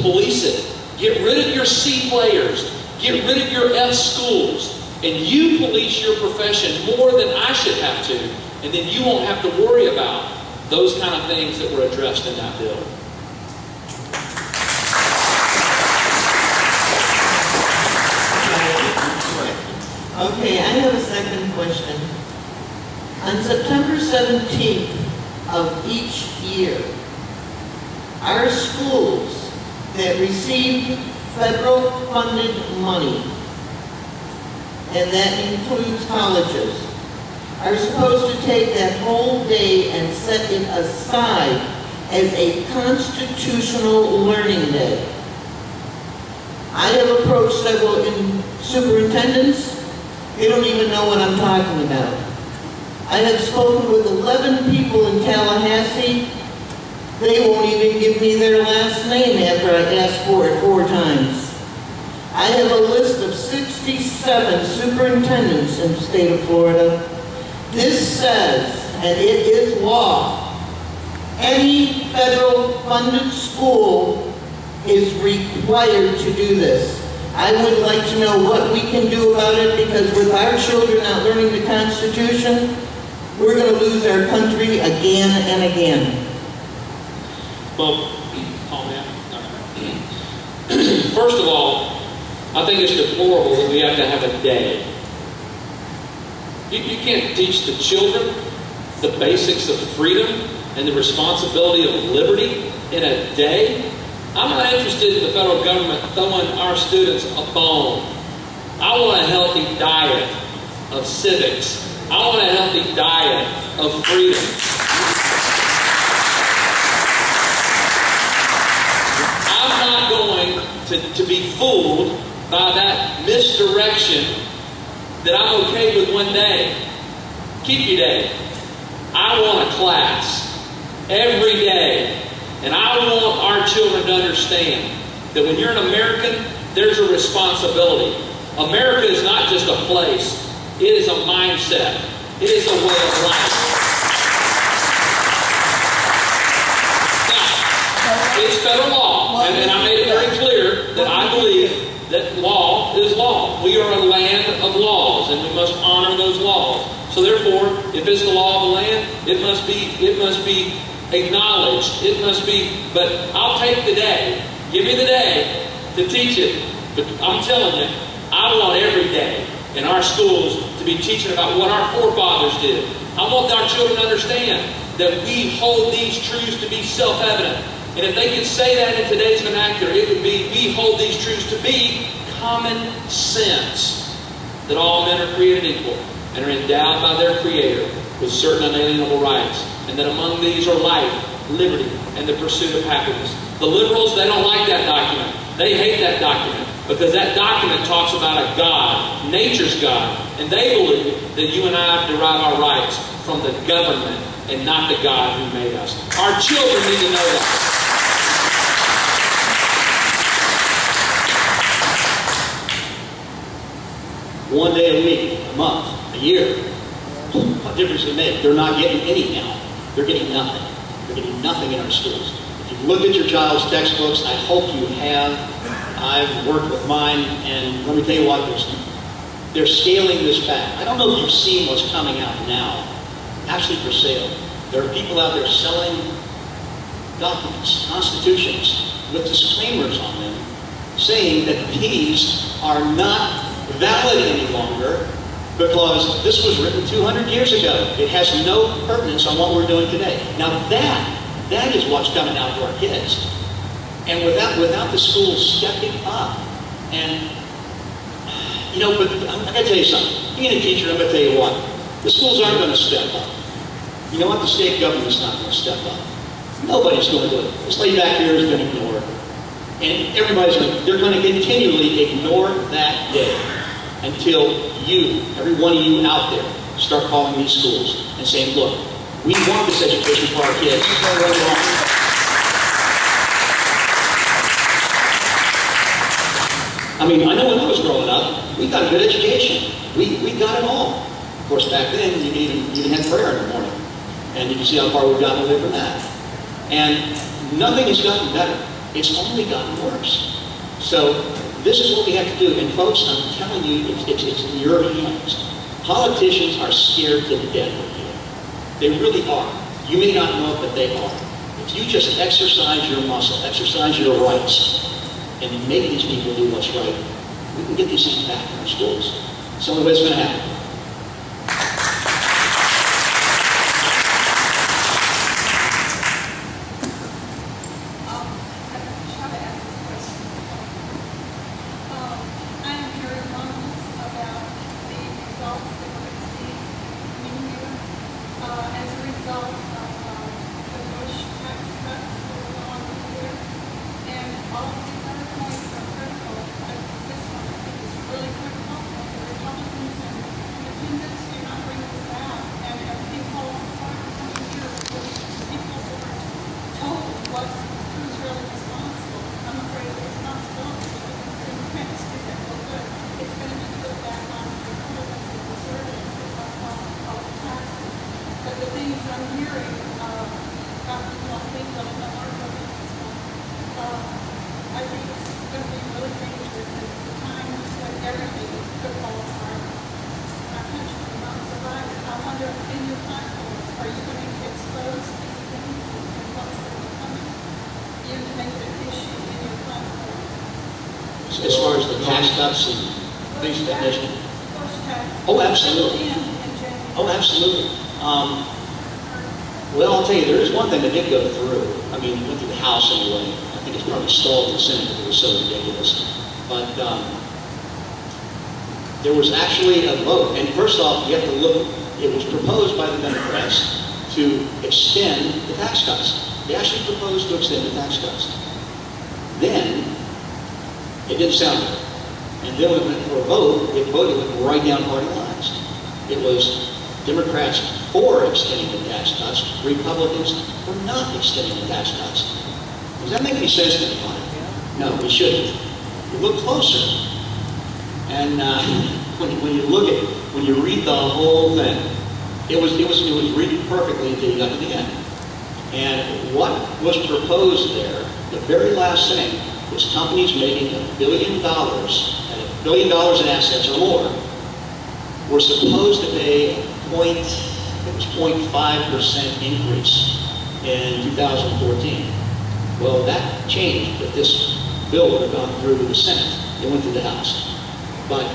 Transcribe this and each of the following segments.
police it. Get rid of your C players. Get rid of your F schools. And you police your profession more than I should have to. And then you won't have to worry about those kind of things that were addressed in that bill. Okay, I have a second question. On September 17th of each year, our schools that receive federal funded money, and that includes colleges, are supposed to take that whole day and set it aside as a constitutional learning day. I have approached several superintendents. They don't even know what I'm talking about. I have spoken with 11 people in Tallahassee. They won't even give me their last name after I asked for it 4 times. I have a list of 67 superintendents in the state of Florida. This says, and it is law, any federal funded school is required to do this. I would like to know what we can do about it, because with our children not learning the Constitution, we're going to lose our country again and again. Well, first of all, I think it's deplorable that we have to have a day. You can't teach the children the basics of freedom and the responsibility of liberty in a day. I'm not interested in the federal government throwing our students a bone. I want a healthy diet of civics. I want a healthy diet of freedom. I'm not going to be fooled by that misdirection that I'm okay with one day. Keep your day. I want a class every day. And I want our children to understand that when you're an American, there's a responsibility. America is not just a place. It is a mindset. It is a way of life. Now, it's federal law. And I made it very clear that I believe that law is law. We are a land of laws, and we must honor those laws. So therefore, if it's the law of the land, it must be acknowledged. It must be, but I'll take the day. Give me the day to teach it. But I'm telling you, I want every day in our schools to be teaching about what our forefathers did. I want our children to understand that we hold these truths to be self-evident. And if they could say that in today's vernacular, it would be, we hold these truths to be common sense. That all men are created equal and are endowed by their Creator with certain unalienable rights. And that among these are life, liberty, and the pursuit of happiness. The liberals, they don't like that document. They hate that document because that document talks about a God, nature's God. And they believe that you and I derive our rights from the government and not the God who made us. Our children need to know that. One day a week, a month, a year. What difference does it make? They're not getting any now. They're getting nothing. They're getting nothing in our schools. If you've looked at your child's textbooks, I hope you have. I've worked with mine, and let me tell you what, they're scaling this back. I don't know if you've seen what's coming out now, actually for sale. There are people out there selling documents, constitutions, with disclaimers on them, saying that these are not valid any longer because this was written 200 years ago. It has no pertinence on what we're doing today. Now that is what's coming out to our kids. And without the schools stepping up, and but I'm going to tell you something. Being a teacher, I'm going to tell you what. The schools aren't going to step up. You know what? The state government's not going to step up. Nobody's going to do it. This lady back here is going to ignore it. And they're going to continually ignore that day until you, every one of you out there, start calling these schools and saying, look, we want this education for our kids. I mean, I know when I was growing up, we got a good education. We got it all. Of course, back then, you even had prayer in the morning. And you can see how far we've gotten away from that. And nothing has gotten better. It's only gotten worse. So this is what we have to do. And folks, I'm telling you, it's in your hands. Politicians are scared to death of you. They really are. You may not know it, but they are. If you just exercise your muscle, exercise your rights, and make these people do what's right, we can get these things back in our schools. It's the only way it's going to happen. As far as the tax cuts and things of that nature. Oh, absolutely. Oh, absolutely. Well, I'll tell you, there is one thing that did go through. I mean, it went through the House anyway. I think it's probably stalled in the Senate because it was so ridiculous. But there was actually a vote. And first off, you have to look, it was proposed by the Democrats to extend the tax cuts. They actually proposed to extend the tax cuts. Then, it didn't sound good. And then when it went for a vote, it went right down party lines. It was Democrats for extending the tax cuts, Republicans for not extending the tax cuts. Does that make any sense to anybody? No, it shouldn't. You look closer. And when you look at it, when you read the whole thing, it was written perfectly until you got to the end. And what was proposed there, the very last thing, was companies making $1 billion and $1 billion in assets or more were supposed to pay a 0.5% increase in 2014. Well, that changed if this bill would have gone through the Senate. It went through the House. But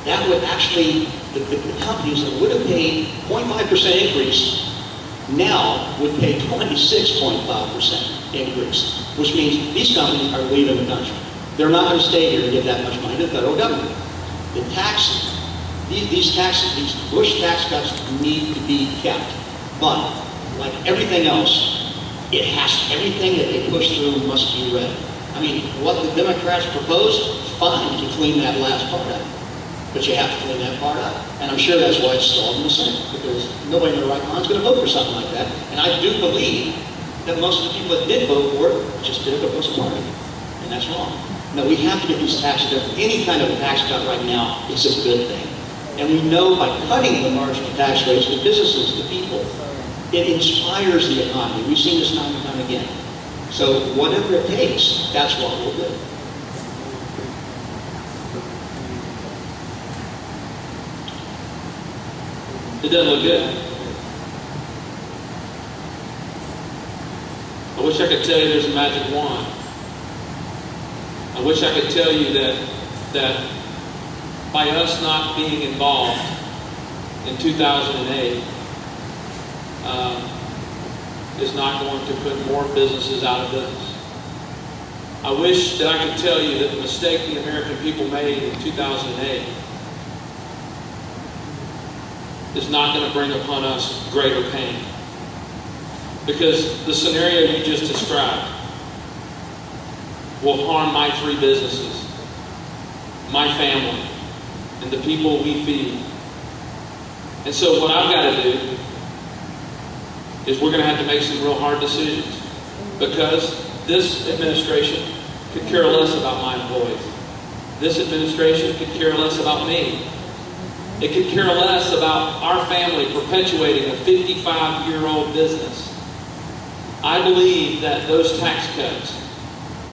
that would actually, the companies that would have paid 0.5% increase now would pay 26.5% increase, which means these companies are leaving the country. They're not going to stay here and give that much money to the federal government. The taxes, these Bush tax cuts need to be kept. But, like everything else, everything that they push through must be read. I mean, what the Democrats proposed, fine to clean that last part up. But you have to clean that part up. And I'm sure that's why it's stalled in the Senate, because nobody in their right mind is going to vote for something like that. And I do believe that most of the people that did vote for it just did it because of party. And that's wrong. No, we have to get these taxes done. Any kind of a tax cut right now is a good thing. And we know by cutting the marginal tax rates, the businesses, the people, it inspires the economy. We've seen this time and time again. So whatever it takes, that's what we'll do. It doesn't look good. I wish I could tell you there's a magic wand. I wish I could tell you that by us not being involved in 2008 is not going to put more businesses out of business. I wish that I could tell you that the mistake the American people made in 2008 is not going to bring upon us greater pain. Because the scenario you just described will harm my 3 businesses, my family, and the people we feed. And so what I've got to do is we're going to have to make some real hard decisions, because this administration could care less about my employees. This administration could care less about me. It could care less about our family perpetuating a 55-year-old business. I believe that those tax cuts